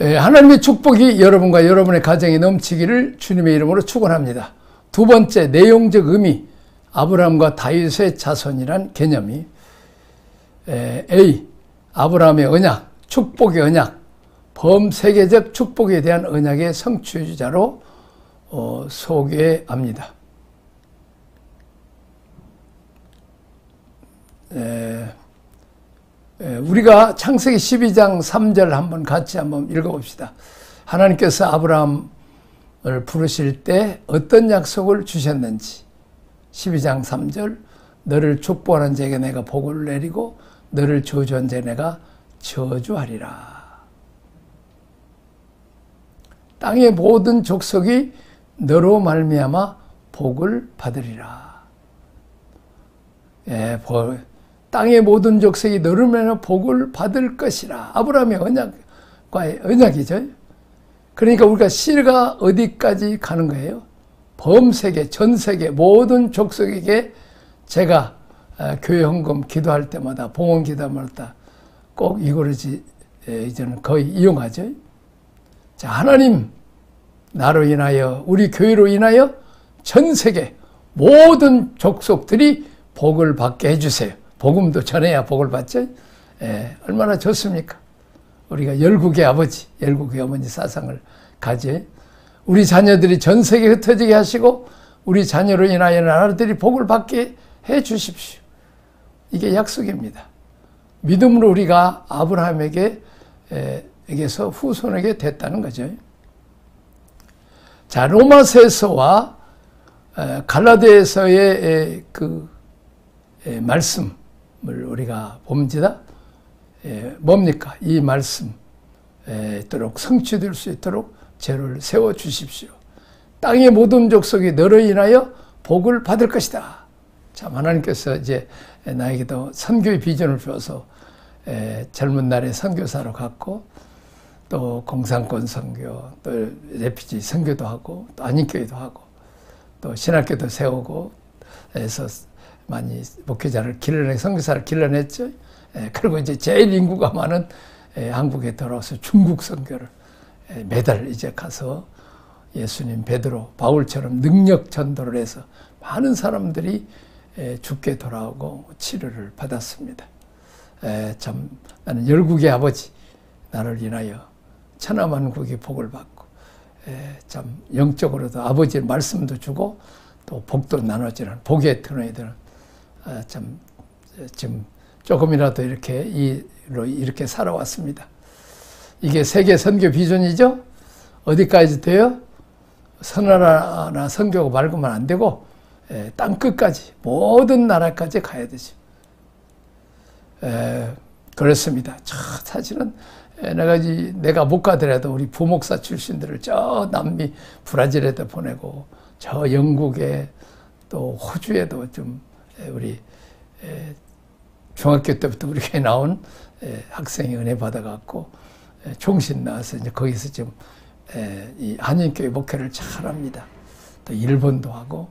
하나님의 축복이 여러분과 여러분의 가정에 넘치기를 주님의 이름으로 축원합니다. 두 번째 내용적 의미, 아브라함과 다윗의 자손이란 개념이 A. 아브라함의 언약, 축복의 언약, 범세계적 축복에 대한 언약의 성취자로 소개합니다. 우리가 창세기 12장 3절 한번 같이 한번 읽어봅시다. 하나님께서 아브라함을 부르실 때 어떤 약속을 주셨는지. 12장 3절, 너를 축복하는 자에게 내가 복을 내리고 너를 저주한 자에게 내가 저주하리라. 땅의 모든 족속이 너로 말미암아 복을 받으리라. 땅의 모든 족속이 너로 말미암아 복을 받을 것이라. 아브라함의 언약과의 언약이죠. 그러니까 우리가 씨가 어디까지 가는 거예요? 범세계, 전세계 모든 족속에게 제가 교회 헌금 기도할 때마다, 봉헌 기도할 때마다 꼭 이거를 이제는 거의 이용하죠. 자, 하나님, 나로 인하여, 우리 교회로 인하여 전 세계 모든 족속들이 복을 받게 해주세요. 복음도 전해야 복을 받죠. 얼마나 좋습니까? 우리가 열국의 아버지, 열국의 어머니 사상을 가지. 우리 자녀들이 전 세계에 흩어지게 하시고 우리 자녀로 인하여 나라들이 복을 받게 해 주십시오. 이게 약속입니다. 믿음으로 우리가 아브라함에게서 후손에게 됐다는 거죠. 자, 로마서에서와 갈라디아서의 그 말씀을 우리가 봅니다. 뭡니까? 이 말씀 있도록 성취될 수 있도록 죄를 세워 주십시오. 땅의 모든 족속이 너로 인하여 복을 받을 것이다. 참, 하나님께서 이제 나에게도 선교의 비전을 주어서 젊은 날에 선교사로 갔고, 또 공산권 선교, 또 레피지 선교도 하고, 또 안인교회도 하고, 또 신학교도 세우고 해서 많이 목회자를 선교사를 길러냈죠. 그리고 이제 제일 인구가 많은 한국에 돌아와서 중국 선교를 매달 이제 가서 예수님 베드로, 바울처럼 능력 전도를 해서 많은 사람들이 죽게 돌아오고 치료를 받았습니다. 참, 나는 열국의 아버지, 나를 인하여 천하만국의 복을 받고, 참 영적으로도 아버지의 말씀도 주고 또 복도 나눠주는 복의 터널들은 참 지금 조금이라도 이렇게 살아왔습니다. 이게 세계 선교 비전이죠. 어디까지 돼요? 선나라나 선교가 말고만 안 되고 땅 끝까지 모든 나라까지 가야 되죠. 그렇습니다. 사실은 내가 못 가더라도 우리 부목사 출신들을 저 남미 브라질에도 보내고 저 영국에 또 호주에도 좀 우리 중학교 때부터 우리 교회 나온 학생이 은혜 받아갖고 종신 나와서 이제 거기서 좀 이 한인교회 목회를 잘합니다. 또 일본도 하고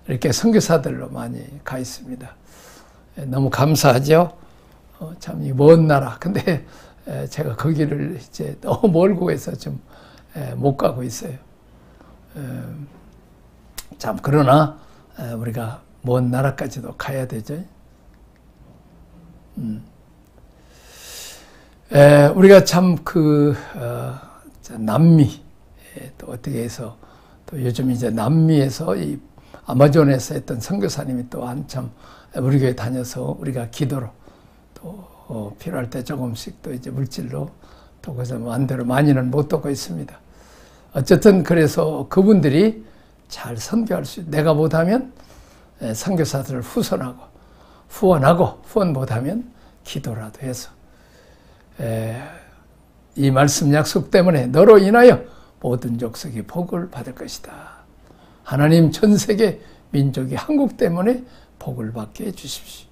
이렇게 선교사들로 많이 가 있습니다. 너무 감사하죠. 참 이 먼 나라. 근데 제가 거기를 이제 너무 멀고 해서 좀 못 가고 있어요. 참 그러나 우리가 먼 나라까지도 가야 되죠. 우리가 참 남미 또 어떻게 해서 또 요즘 이제 남미에서 이 아마존에서 했던 선교사님이 또 한참 우리 교회 다녀서 우리가 기도로 또 필요할 때 조금씩 또 이제 물질로 또 그래서 마음대로 많이는 못 돕고 있습니다. 어쨌든 그래서 그분들이 잘 선교할 수, 내가 못하면 선교사들을 후원하고 후원 못하면 기도라도 해서 이 말씀 약속 때문에 너로 인하여 모든 족속이 복을 받을 것이다. 하나님 전 세계 민족이 한국 때문에 복을 받게 해주십시오.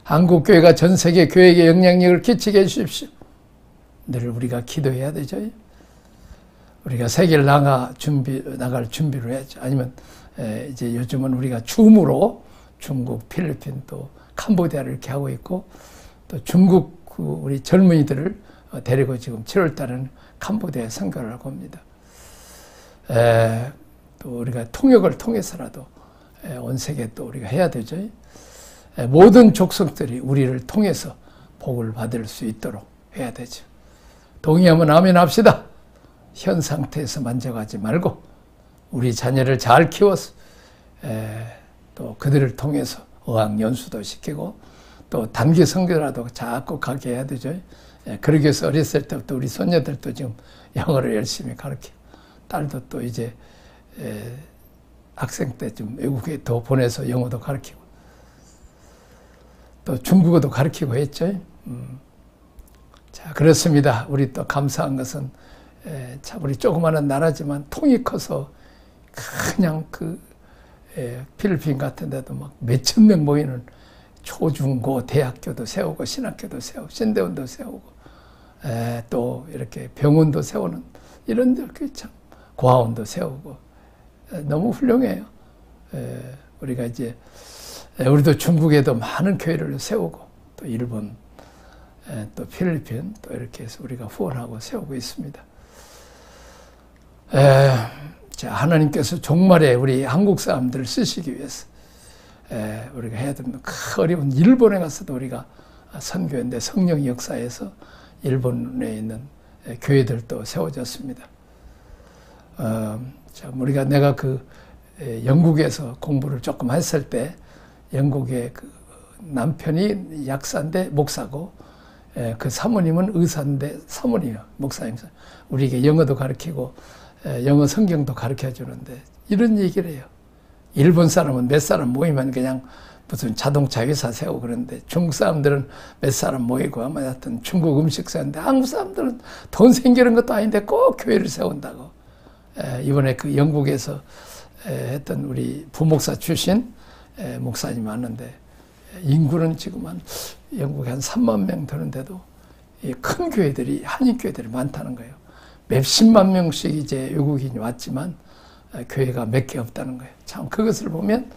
한국교회가 전 세계 교회에게 영향력을 끼치게 해주십시오. 늘 우리가 기도해야 되죠. 우리가 세계를 나갈 준비를 해야죠. 아니면 이제 요즘은 우리가 줌으로 중국, 필리핀 또 캄보디아를 이렇게 하고 있고 또 중국 우리 젊은이들을 데리고 지금 7월 달에는 캄보디아에 선교를 하고 옵니다. 또 우리가 통역을 통해서라도 온 세계에 또 우리가 해야 되죠. 모든 족속들이 우리를 통해서 복을 받을 수 있도록 해야 되죠. 동의하면 아멘 합시다. 현 상태에서 만족하지 말고 우리 자녀를 잘 키워서 또 그들을 통해서 어학연수도 시키고 또 단기 선교라도 자꾸 가게 해야 되죠. 그러기 위해서 어렸을 때부터 우리 손녀들도 지금 영어를 열심히 가르치고 딸도 또 이제 학생 때쯤 외국에 더 보내서 영어도 가르치고 또 중국어도 가르치고 했죠. 자, 그렇습니다. 우리 또 감사한 것은 참 우리 조그마한 나라지만 통이 커서 그냥 필리핀 같은 데도 막 몇천 명 모이는 초중고 대학교도 세우고 신학교도 세우고 신대원도 세우고 또 이렇게 병원도 세우는 이런 데 참 고아원도 세우고 너무 훌륭해요. 우리가 이제 우리도 중국에도 많은 교회를 세우고 또 일본 또 필리핀 또 이렇게 해서 우리가 후원하고 세우고 있습니다. 자, 하나님께서 종말에 우리 한국 사람들을 쓰시기 위해서 우리가 해야 되는 어려운 일본에 가서도 우리가 선교했는데 성령 역사에서 일본에 있는 교회들도 세워졌습니다. 참 우리가 내가 영국에서 공부를 조금 했을 때 영국의 남편이 약사인데 목사고 그 사모님은 의사인데 사모님 목사님 우리에게 영어도 가르치고 영어 성경도 가르쳐 주는데 이런 얘기를 해요. 일본 사람은 몇 사람 모이면 그냥 무슨 자동차 회사 세우고 그러는데 중국 사람들은 몇 사람 모이고 아마 하여튼 중국 음식 세우는데 한국 사람들은 돈 생기는 것도 아닌데 꼭 교회를 세운다고. 이번에 영국에서 했던 우리 부목사 출신 목사님 왔는데 인구는 지금 영국에 한 3만 명 되는데도 큰 교회들이 한인교회들이 많다는 거예요. 몇십만 명씩 이제 외국인이 왔지만 교회가 몇 개 없다는 거예요. 참 그것을 보면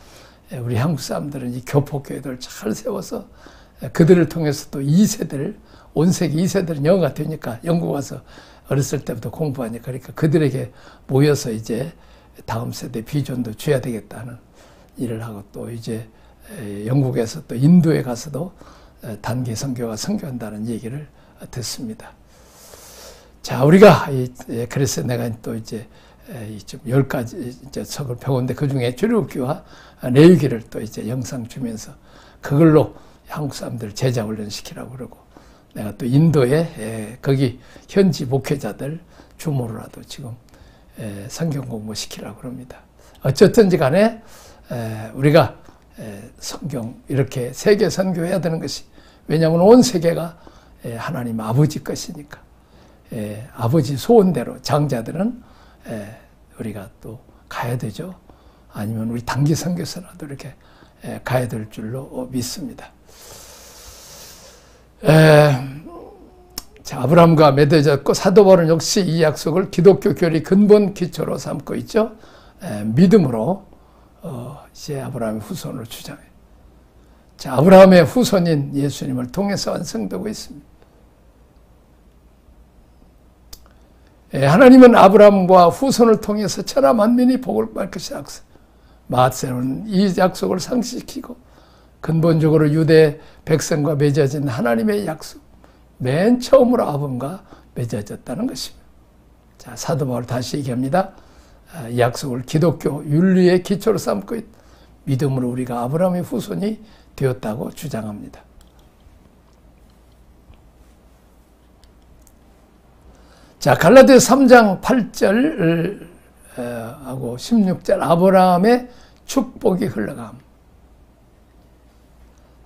우리 한국 사람들은 이 교포교회들을 잘 세워서 그들을 통해서 또 2세대를 온 세계 2세대는 영어가 되니까 영국 와서 어렸을 때부터 공부하니까 그러니까 그들에게 모여서 이제 다음 세대 비전도 줘야 되겠다는 일을 하고 또 이제 영국에서 또 인도에 가서도 단기 선교가 선교한다는 얘기를 듣습니다. 자, 우리가 그래서 내가 또 이제 10가지 이제 석을 배웠는데 그 중에 출애굽기와 레위기를 또 이제 영상 주면서 그걸로 한국 사람들 제자 훈련 시키라고 그러고 내가 또 인도에 거기 현지 목회자들 주모로라도 지금 성경 공부 시키라고 그럽니다. 어쨌든지 간에 우리가 성경 이렇게 세계 선교해야 되는 것이 왜냐하면 온 세계가 하나님 아버지 것이니까 아버지 소원대로 장자들은 우리가 또 가야 되죠. 아니면 우리 단기 선교사라도 이렇게 가야 될 줄로 믿습니다. 자, 아브라함과 맺어졌고 사도 바울은 역시 이 약속을 기독교 교리 근본 기초로 삼고 있죠. 믿음으로 이제 아브라함의 후손으로 주장해요. 자, 아브라함의 후손인 예수님을 통해서 완성되고 있습니다. 하나님은 아브라함과 후손을 통해서 천하 만민이 복을 받을 것이라 약속. 마세는 이 약속을 상실시키고 근본적으로 유대 백성과 맺어진 하나님의 약속, 맨 처음으로 아브라함과 맺어졌다는 것입니다. 자, 사도 바울 다시 얘기합니다. 이 약속을 기독교 윤리의 기초로 삼고 있다. 믿음으로 우리가 아브라함의 후손이 되었다고 주장합니다. 자, 갈라디아서 3장 8절 하고 16절 아브라함의 축복이 흘러감.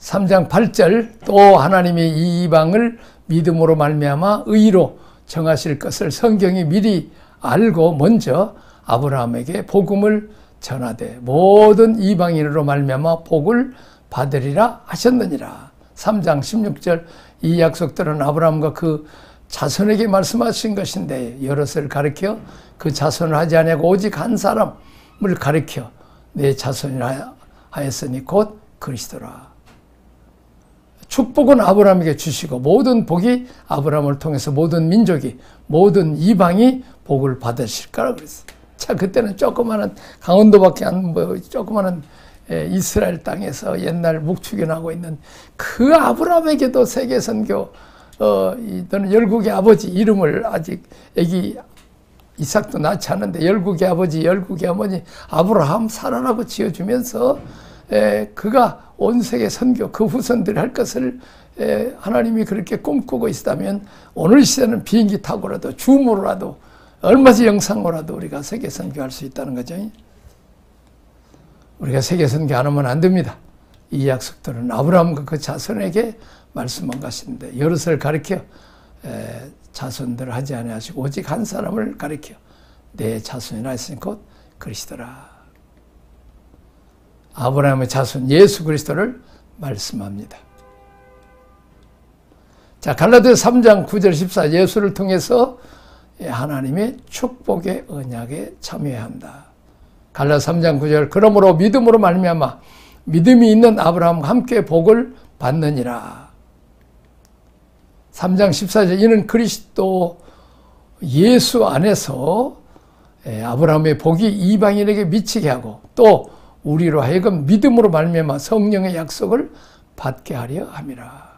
3장 8절 또 하나님이 이 이방을 믿음으로 말미암아 의로 정하실 것을 성경이 미리 알고 먼저 아브라함에게 복음을 전하되 모든 이방인으로 말미암아 복을 받으리라 하셨느니라. 3장 16절 이 약속들은 아브라함과 그 자손에게 말씀하신 것인데 여럿을 가리켜 그 자손을 하지 아니하고 오직 한 사람을 가리켜 내 자손이라 하였으니 곧 그리스도라. 축복은 아브라함에게 주시고 모든 복이 아브라함을 통해서 모든 민족이 모든 이방이 복을 받으실 거라 그랬어요. 자, 그때는 조그마한 강원도밖에 안 조그마한 이스라엘 땅에서 옛날 묵축연하고 있는 그 아브라함에게도 세계 선교 너는 열국의 아버지 이름을 아직 애기 이삭도 낳지 않았는데 열국의 아버지 열국의 어머니 아브라함 사라라고 지어주면서 그가 온 세계 선교 그 후손들이 할 것을 하나님이 그렇게 꿈꾸고 있다면 오늘 시대는 비행기 타고라도 줌으로라도 얼마지 영상으로라도 우리가 세계 선교할 수 있다는 거죠. 우리가 세계 선교 안 하면 안 됩니다. 이 약속들은 아브라함과 그 자손에게 말씀한 것인데 여럿을 가리켜 자손들을 하지 아니하시고 오직 한 사람을 가리켜 내 자손이라 했으니 곧 그리스도라. 아브라함의 자손 예수 그리스도를 말씀합니다. 자, 갈라디아서 3장 9절 14 예수를 통해서 하나님의 축복의 언약에 참여해야 한다. 갈라디아서 3장 9절 그러므로 믿음으로 말미암아 믿음이 있는 아브라함과 함께 복을 받느니라. 3장 14절 이는 그리스도 예수 안에서 아브라함의 복이 이방인에게 미치게 하고 또 우리로 하여금 믿음으로 말미암아 성령의 약속을 받게 하려 함이라.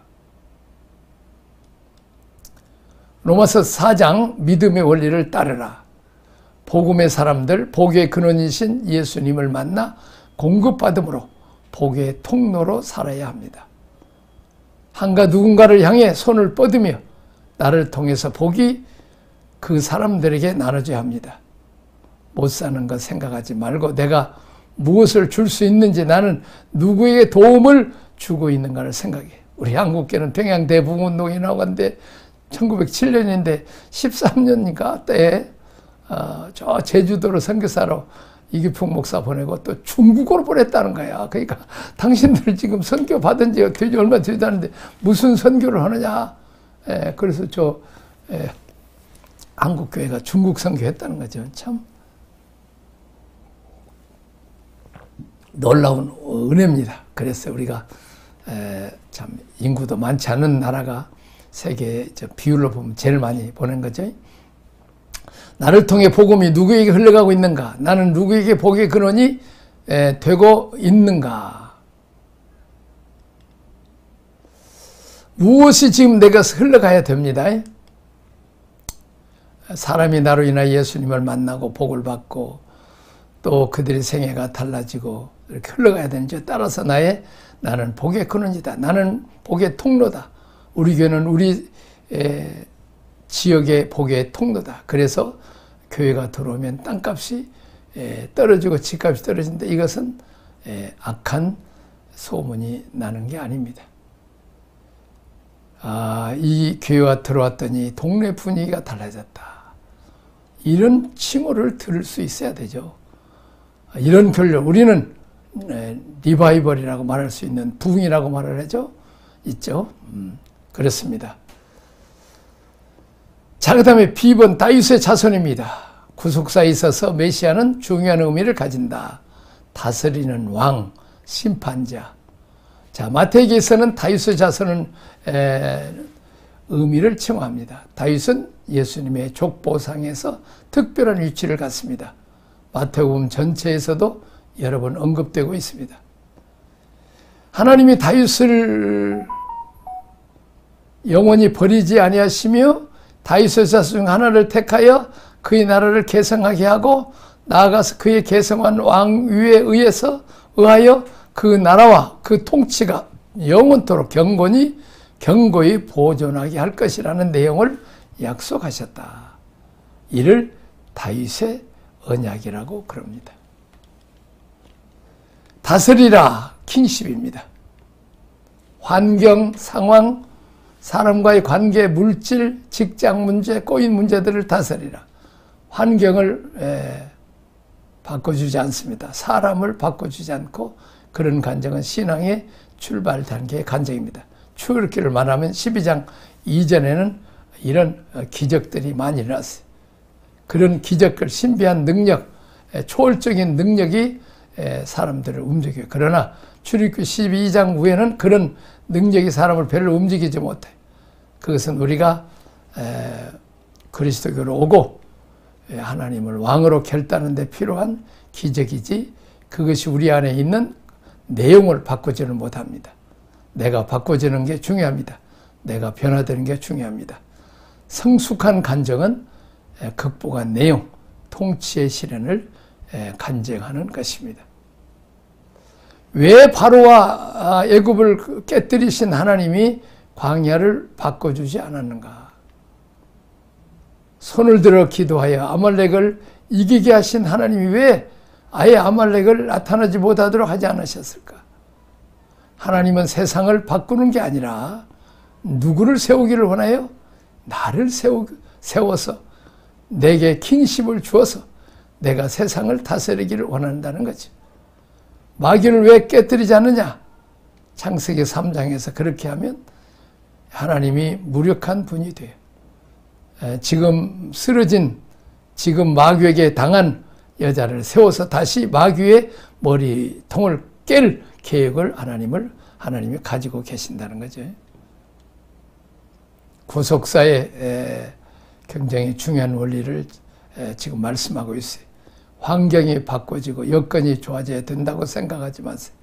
로마서 4장 믿음의 원리를 따르라. 복음의 사람들, 복의 근원이신 예수님을 만나 공급받음으로 복의 통로로 살아야 합니다. 한가 누군가를 향해 손을 뻗으며 나를 통해서 복이 그 사람들에게 나눠져야 합니다. 못 사는 것 생각하지 말고 내가 무엇을 줄 수 있는지 나는 누구에게 도움을 주고 있는가를 생각해. 우리 한국교회는 평양대북운동이 나오는데 1907년인데 13년인가 때에 저 제주도로 선교사로 이기풍 목사 보내고 또 중국으로 보냈다는 거야. 그러니까 당신들 지금 선교 받은 지 얼마 되지도 않는데 무슨 선교를 하느냐. 그래서 한국교회가 중국 선교했다는 거죠. 참 놀라운 은혜입니다. 그래서 우리가 참 인구도 많지 않은 나라가 세계 비율로 보면 제일 많이 보낸 거죠. 나를 통해 복음이 누구에게 흘러가고 있는가? 나는 누구에게 복의 근원이 되고 있는가? 무엇이 지금 내가 흘러가야 됩니다. 사람이 나로 인하여 예수님을 만나고 복을 받고 또 그들의 생애가 달라지고 이렇게 흘러가야 되는지 따라서 나는 복의 근원이다. 나는 복의 통로다. 우리 교회는 우리 지역의 복의 통로다. 그래서 교회가 들어오면 땅값이 떨어지고 집값이 떨어진다. 이것은 악한 소문이 나는 게 아닙니다. 이 교회가 들어왔더니 동네 분위기가 달라졌다. 이런 칭호를 들을 수 있어야 되죠. 이런 결론, 우리는 리바이벌이라고 말할 수 있는 부흥이라고 말을 하죠. 있죠. 그렇습니다. 자, 그 다음에 B번 다윗의 자손입니다. 구속사에 있어서 메시아는 중요한 의미를 가진다. 다스리는 왕, 심판자. 자, 마태복음에서는 다윗의 자손은 의미를 칭호합니다. 다윗은 예수님의 족보상에서 특별한 위치를 갖습니다. 마태복음 전체에서도 여러 번 언급되고 있습니다. 하나님이 다윗을 영원히 버리지 아니하시며 다윗의 자손 중 하나를 택하여 그의 나라를 계승하게 하고 나아가서 그의 계승한 왕위에 의하여 그 나라와 그 통치가 영원토록 경고히 보존하게 할 것이라는 내용을 약속하셨다. 이를 다윗의 언약이라고 그럽니다. 다스리라 킹십입니다. 환경, 상황, 사람과의 관계, 물질, 직장 문제, 꼬인 문제들을 다스리라. 환경을 바꿔주지 않습니다. 사람을 바꿔주지 않고 그런 간증은 신앙의 출발 단계의 간증입니다. 출애굽기를 말하면 12장 이전에는 이런 기적들이 많이 일어났어요. 그런 기적들, 신비한 능력, 초월적인 능력이 사람들을 움직여요. 그러나 출애굽기 12장 후에는 그런 능력이 사람을 별로 움직이지 못해. 그것은 우리가 그리스도교로 오고 하나님을 왕으로 결단하는 데 필요한 기적이지, 그것이 우리 안에 있는 내용을 바꾸지는 못합니다. 내가 바꿔지는 게 중요합니다. 내가 변화되는 게 중요합니다. 성숙한 간증은 극복한 내용, 통치의 실현을 간증하는 것입니다. 왜 바로와 애굽을 깨뜨리신 하나님이 광야를 바꿔주지 않았는가? 손을 들어 기도하여 아말렉을 이기게 하신 하나님이 왜 아예 아말렉을 나타나지 못하도록 하지 않으셨을까? 하나님은 세상을 바꾸는 게 아니라 누구를 세우기를 원해요? 나를 세워서 내게 킹십을 주어서 내가 세상을 다스리기를 원한다는 거죠. 마귀를 왜 깨뜨리지 않느냐? 창세기 3장에서 그렇게 하면 하나님이 무력한 분이 돼요. 지금 쓰러진, 지금 마귀에게 당한 여자를 세워서 다시 마귀의 머리통을 깰 계획을 하나님이 가지고 계신다는 거죠. 구속사의 굉장히 중요한 원리를 지금 말씀하고 있어요. 환경이 바꿔지고 여건이 좋아져야 된다고 생각하지 마세요.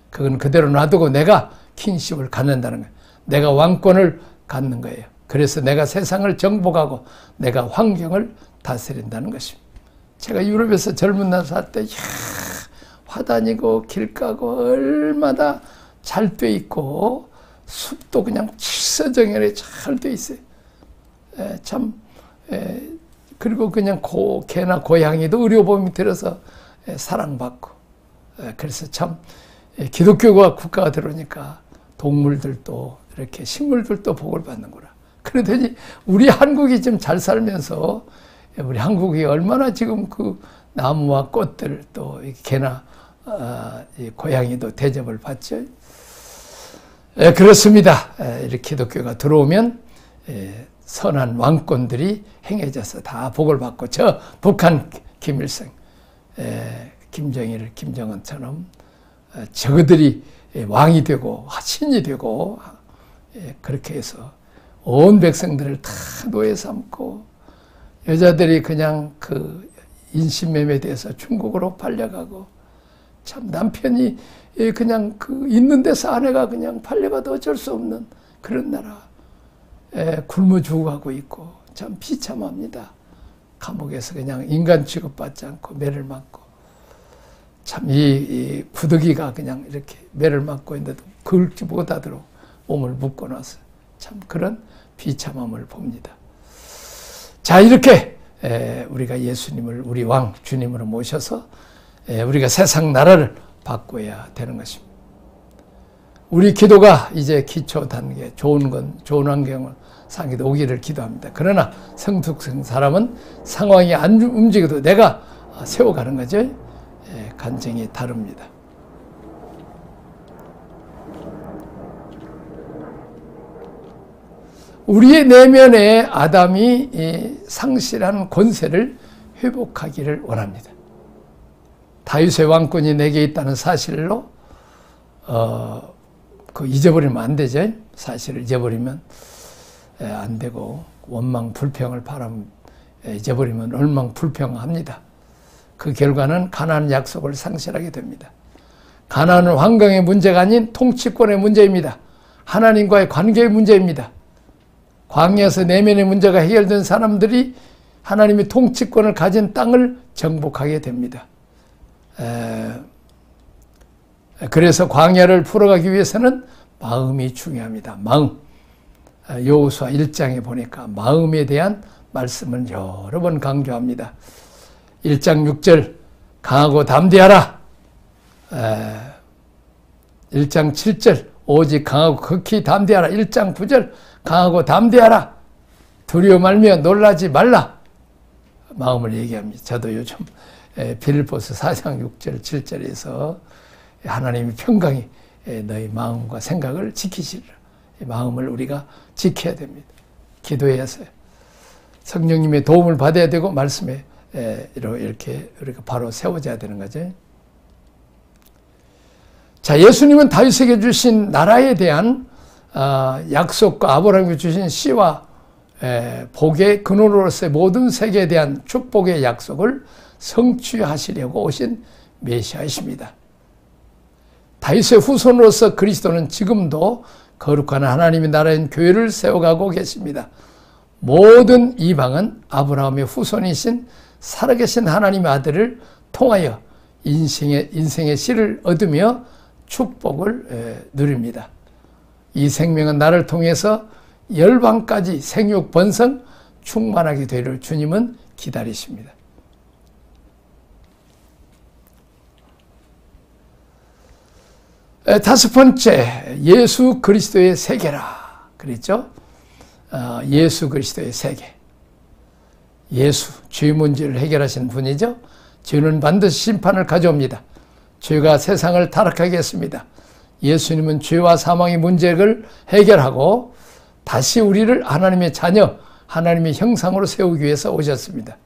그건 그대로 놔두고 내가 킹십을 갖는다는 거예요. 내가 왕권을 갖는 거예요. 그래서 내가 세상을 정복하고 내가 환경을 다스린다는 것입니다. 제가 유럽에서 젊은 날 살 때 화단이고 길가고 얼마나 잘 돼 있고 숲도 그냥 칠서정연히 잘 돼 있어요. 그리고 그냥 개나 고양이도 의료보험이 들어서 사랑받고, 그래서 참 기독교가 국가가 들어오니까 동물들도 이렇게 식물들도 복을 받는구나. 그러더니 우리 한국이 좀 잘 살면서 우리 한국이 얼마나 지금 그 나무와 꽃들 또 개나 고양이도 대접을 받죠. 그렇습니다. 이렇게 기독교가 들어오면 선한 왕권들이 행해져서 다 복을 받고, 저 북한 김일성, 김정일, 김정은처럼 저그들이 왕이 되고 신이 되고 그렇게 해서 온 백성들을 다 노예 삼고, 여자들이 그냥 그 인신매매돼서 중국으로 팔려가고, 참 남편이 그냥 그 있는 데서 아내가 그냥 팔려가도 어쩔 수 없는 그런 나라, 굶어 죽어가고 있고 참 비참합니다. 감옥에서 그냥 인간 취급받지 않고 매를 맞고, 참 이 구더기가 그냥 이렇게 매를 맞고 있는데도 긁지 못하도록 몸을 묶어놔서 참 그런 비참함을 봅니다. 자, 이렇게 우리가 예수님을 우리 왕 주님으로 모셔서 우리가 세상 나라를 바꿔야 되는 것입니다. 우리 기도가 이제 기초 단계, 좋은 환경을 상기도 오기를 기도합니다. 그러나 성숙한 사람은 상황이 안 움직여도 내가 세워가는 거죠. 간증이 다릅니다. 우리의 내면에 아담이 상실한 권세를 회복하기를 원합니다. 다윗의 왕권이 내게 있다는 사실로 잊어버리면 안 되죠. 사실을 잊어버리면 안 되고, 원망 불평을 잊어버리면 원망불평합니다. 그 결과는 가나안 약속을 상실하게 됩니다. 가나안은 환경의 문제가 아닌 통치권의 문제입니다. 하나님과의 관계의 문제입니다. 광야에서 내면의 문제가 해결된 사람들이 하나님의 통치권을 가진 땅을 정복하게 됩니다. 그래서 광야를 풀어가기 위해서는 마음이 중요합니다. 마음. 여호수아 1장에 보니까 마음에 대한 말씀을 여러 번 강조합니다. 1장 6절 강하고 담대하라. 1장 7절 오직 강하고 극히 담대하라. 1장 9절 강하고 담대하라. 두려워 말며 놀라지 말라. 마음을 얘기합니다. 저도 요즘 빌립보서 4장 6절 7절에서 하나님의 평강이 너희 마음과 생각을 지키시리라. 마음을 우리가 지켜야 됩니다. 기도해야서요. 성령님의 도움을 받아야 되고 말씀에 이렇게 우리가 바로 세워져야 되는 거죠. 자, 예수님은 다윗에게 주신 나라에 대한 약속과 아브라함에게 주신 씨와 복의 근원으로서의 모든 세계에 대한 축복의 약속을 성취하시려고 오신 메시아이십니다. 다윗의 후손으로서 그리스도는 지금도 거룩한 하나님의 나라인 교회를 세워가고 계십니다. 모든 이방은 아브라함의 후손이신 살아계신 하나님의 아들을 통하여 인생의 씨를 얻으며 축복을 누립니다. 이 생명은 나를 통해서 열방까지 생육 번성 충만하게 되리를 주님은 기다리십니다. 다섯 번째, 예수 그리스도의 세계라 그랬죠. 예수 그리스도의 세계. 예수, 죄 문제를 해결하신 분이죠. 죄는 반드시 심판을 가져옵니다. 죄가 세상을 타락하게 했습니다. 예수님은 죄와 사망의 문제를 해결하고 다시 우리를 하나님의 자녀, 하나님의 형상으로 세우기 위해서 오셨습니다.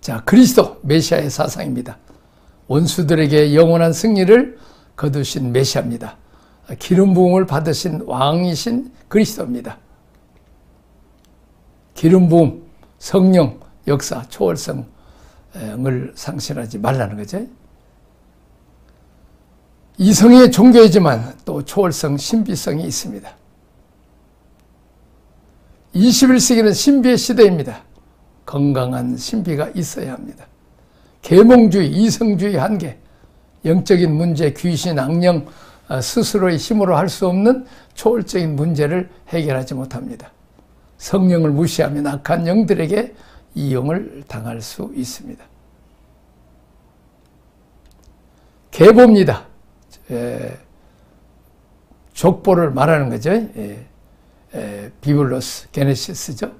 자, 그리스도, 메시아의 사상입니다. 원수들에게 영원한 승리를 거두신 메시아입니다. 기름 부음을 받으신 왕이신 그리스도입니다. 기름 부음, 성령, 역사, 초월성을 상실하지 말라는 거죠. 이성의 종교이지만 또 초월성, 신비성이 있습니다. 21세기는 신비의 시대입니다. 건강한 신비가 있어야 합니다. 계몽주의, 이성주의 한계, 영적인 문제, 귀신, 악령, 스스로의 힘으로 할 수 없는 초월적인 문제를 해결하지 못합니다. 성령을 무시하면 악한 영들에게 이용을 당할 수 있습니다. 계보입니다. 족보를 말하는 거죠. 비블로스, 게네시스죠.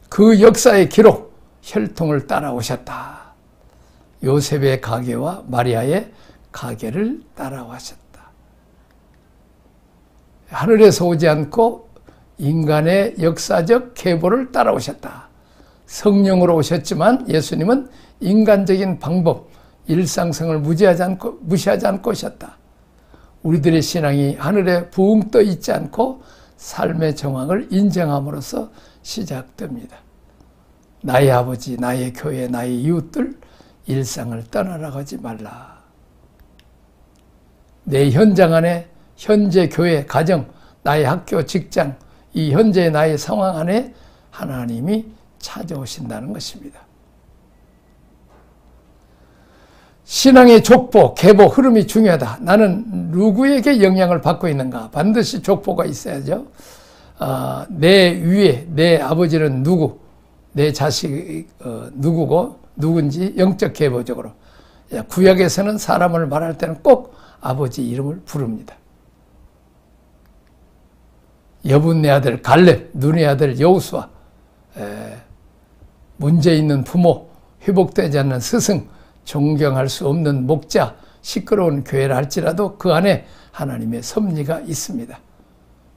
그 역사의 기록, 혈통을 따라오셨다. 요셉의 가계와 마리아의 가계를 따라오셨다. 하늘에서 오지 않고 인간의 역사적 계보를 따라오셨다. 성령으로 오셨지만 예수님은 인간적인 방법, 일상성을 무시하지 않고 오셨다. 우리들의 신앙이 하늘에 붕 떠 있지 않고 삶의 정황을 인정함으로써 시작됩니다. 나의 아버지, 나의 교회, 나의 이웃들, 일상을 떠나라고 하지 말라. 내 현장 안에 현재 교회, 가정, 나의 학교, 직장, 이 현재의 나의 상황 안에 하나님이 찾아오신다는 것입니다. 신앙의 족보, 계보, 흐름이 중요하다. 나는 누구에게 영향을 받고 있는가? 반드시 족보가 있어야죠. 내 위에 내 아버지는 누구, 내 자식 누구고 누군지 영적 계보적으로. 구약에서는 사람을 말할 때는 꼭 아버지 이름을 부릅니다. 여분네 아들 갈렙, 눈의 아들 여호수아, 문제 있는 부모, 회복되지 않는 스승, 존경할 수 없는 목자, 시끄러운 교회라 할지라도 그 안에 하나님의 섭리가 있습니다.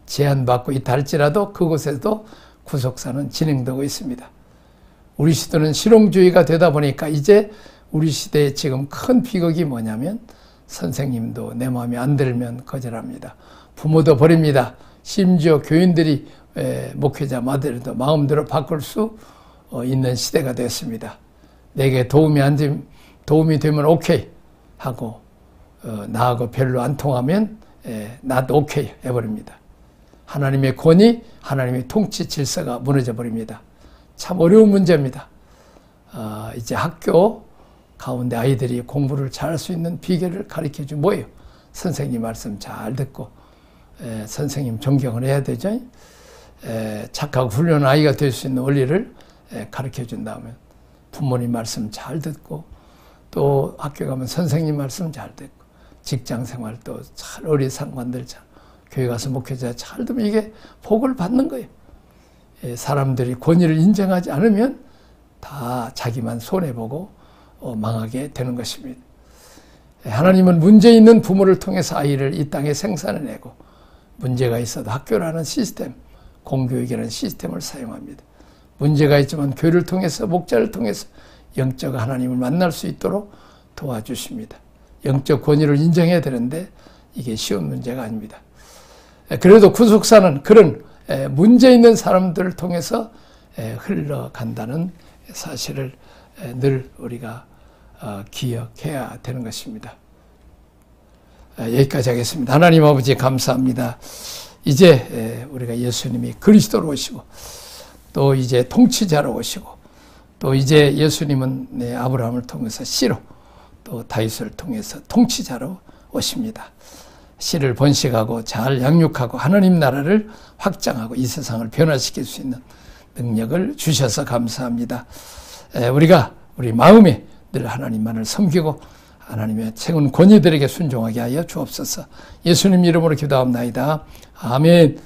제한받고 있다 할지라도 그곳에도 구속사는 진행되고 있습니다. 우리 시대는 실용주의가 되다 보니까 이제 우리 시대에 지금 큰 비극이 뭐냐면 선생님도 내 마음에 안 들면 거절합니다. 부모도 버립니다. 심지어 교인들이 목회자 마들도 마음대로 바꿀 수 있는 시대가 됐습니다. 내게 도움이 되면 오케이 하고 나하고 별로 안 통하면 나도 오케이 해버립니다. 하나님의 권위, 하나님의 통치 질서가 무너져 버립니다. 참 어려운 문제입니다. 이제 학교 가운데 아이들이 공부를 잘할 수 있는 비결을 가르쳐주면 뭐예요? 선생님 말씀 잘 듣고 선생님 존경을 해야 되죠. 착하고 훌륭한 아이가 될 수 있는 원리를 가르쳐준다면 부모님 말씀 잘 듣고 또 학교 가면 선생님 말씀 잘 듣고 직장 생활도 잘 어린 상관들 잘 교회 가서 목회자 잘 듣면 이게 복을 받는 거예요. 사람들이 권위를 인정하지 않으면 다 자기만 손해보고 망하게 되는 것입니다. 하나님은 문제 있는 부모를 통해서 아이를 이 땅에 생산해내고 문제가 있어도 학교라는 시스템, 공교육이라는 시스템을 사용합니다. 문제가 있지만 교회를 통해서, 목자를 통해서 영적 하나님을 만날 수 있도록 도와주십니다. 영적 권위를 인정해야 되는데 이게 쉬운 문제가 아닙니다. 그래도 구속사는 그런 문제 있는 사람들을 통해서 흘러간다는 사실을 늘 우리가 기억해야 되는 것입니다. 여기까지 하겠습니다. 하나님 아버지 감사합니다. 이제 우리가 예수님이 그리스도로 오시고 또 이제 통치자로 오시고 또 이제 예수님은 아브라함을 통해서 씨로 또 다윗을 통해서 통치자로 오십니다. 씨를 번식하고 잘 양육하고 하나님 나라를 확장하고 이 세상을 변화시킬 수 있는 능력을 주셔서 감사합니다. 우리가 우리 마음에 늘 하나님만을 섬기고 하나님의 최고는 권위들에게 순종하게 하여 주옵소서. 예수님 이름으로 기도합나이다. 아멘.